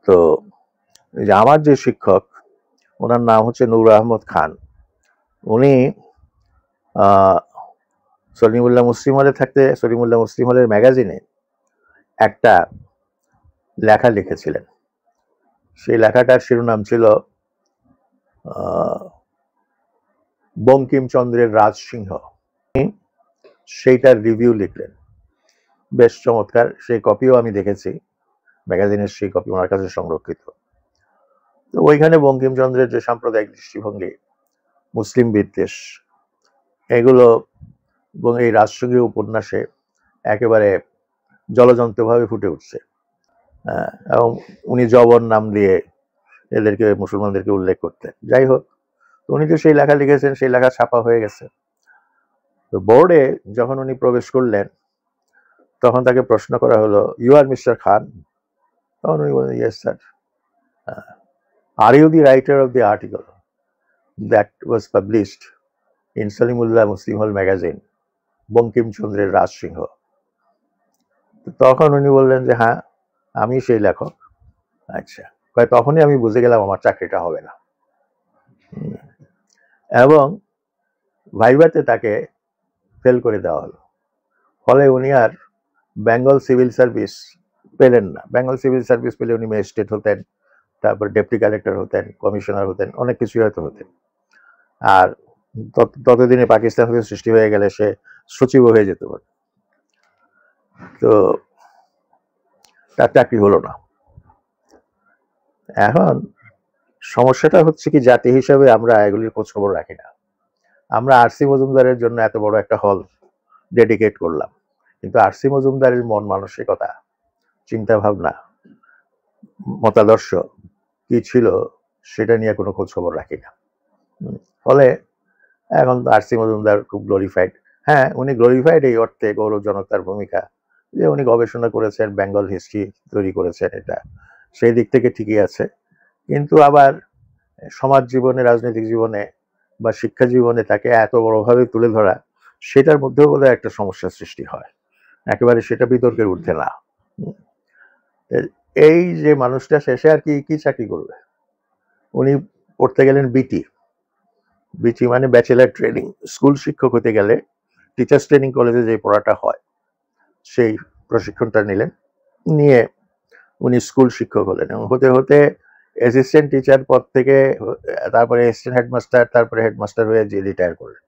তো এই যে আমার যে শিক্ষক, ওনার নাম হচ্ছে নূর আহমদ খান। উনি সলিমুল্লাহ মুসলিম হলে থাকতে সলিমুল্লাহ মুসলিম হলের ম্যাগাজিনে একটা লেখা লিখেছিলেন। সেই লেখাটার শিরোনাম ছিল বঙ্কিমচন্দ্রের রাজসিংহ। সেইটার রিভিউ লিখলেন, বেশ চমৎকার। সেই কপিও আমি দেখেছি, ম্যাগাজিনের সেই কপি ওনার কাছে সংরক্ষিত। তো ওইখানে বঙ্কিমচন্দ্রের যে সাম্প্রদায়িক দৃষ্টিভঙ্গি, মুসলিম বিদ্বেষ, এগুলো এবং এই রাজসিংহ উপন্যাসে একেবারে জলজন্তভাবে ফুটে উঠছে। এবং উনি জবর নাম দিয়ে এদেরকে, মুসলমানদেরকে উল্লেখ করতেন। যাই হোক, উনি তো সেই লেখা লিখেছেন, সেই লেখা ছাপা হয়ে গেছে। তো বোর্ডে যখন উনি প্রবেশ করলেন, তখন তাকে প্রশ্ন করা হলো, ইউ আর মিস্টার খান? তখন উনি বললেন, yes sir. Are you the writer of the article that was published in Salimullah Muslim hall magazine, বঙ্কিমচন্দ্রের রাজসিংহ? তখন উনি বললেন যে হ্যাঁ, আমি সেই লেখক। আচ্ছা, তখনই আমি বুঝে গেলাম আমার চাকরিটা হবে না। এবং ভাইভাতে তাকে ফেল করে দেওয়া হলো। ফলে উনি আর বেঙ্গল সিভিল সার্ভিস পেলেন না। বেঙ্গল সিভিল সার্ভিস পেলে উনি ম্যাজিস্ট্রেট হতেন, তারপর ডেপুটি কালেক্টর হতেন, কমিশনার হতেন, অনেক কিছুই হয়তো হতেন। আর ততদিনে পাকিস্তান থেকে সৃষ্টি হয়ে গেলে সে সচিবও হয়ে যেতে পারে। তো তার চাকরি হলো না। এখন সমস্যাটা হচ্ছে কি, জাতি হিসাবে আমরা এগুলির খোঁজ খবর রাখি না। আমরা আরসি মজুমদারের জন্য এত বড় একটা হল ডেডিকেট করলাম, কিন্তু আরসি মজুমদারের মন মানসিকতা, চিন্তা ভাবনা, মতাদর্শ কি ছিল সেটা নিয়ে কোনো খোঁজ খবর রাখি না। ফলে এখন আরসি মজুমদার খুব গ্লোরিফাইড। হ্যাঁ, উনি গ্লোরিফাইড এই অর্থে, গৌরবজনক তার ভূমিকা, যে উনি গবেষণা করেছেন, বেঙ্গল হিস্ট্রি তৈরি করেছেন, এটা সেই দিক থেকে ঠিকই আছে। কিন্তু আবার সমাজ জীবনে, রাজনৈতিক জীবনে বা শিক্ষা জীবনে তাকে এত বড়ভাবে তুলে ধরা, সেটার মধ্যেও বোধহয় একটা সমস্যার সৃষ্টি হয়। একেবারে সেটা বিতর্কের ঊর্ধ্বে না। এই যে মানুষটা শেষে আর কি চাকরি করবে? উনি পড়তে গেলেন বিটি মানে ব্যাচেলার ট্রেনিং। স্কুল শিক্ষক হতে গেলে টিচার্স ট্রেনিং কলেজে যে পড়াটা হয়, সেই প্রশিক্ষণটা নিলেন, নিয়ে উনি স্কুল শিক্ষক হলেন। এবং হতে হতে অ্যাসিস্ট্যান্ট টিচার পদ থেকে তারপরে অ্যাসিস্ট্যান্ট হেডমাস্টার, তারপরে হেডমাস্টার হয়ে যে রিটায়ার করলেন।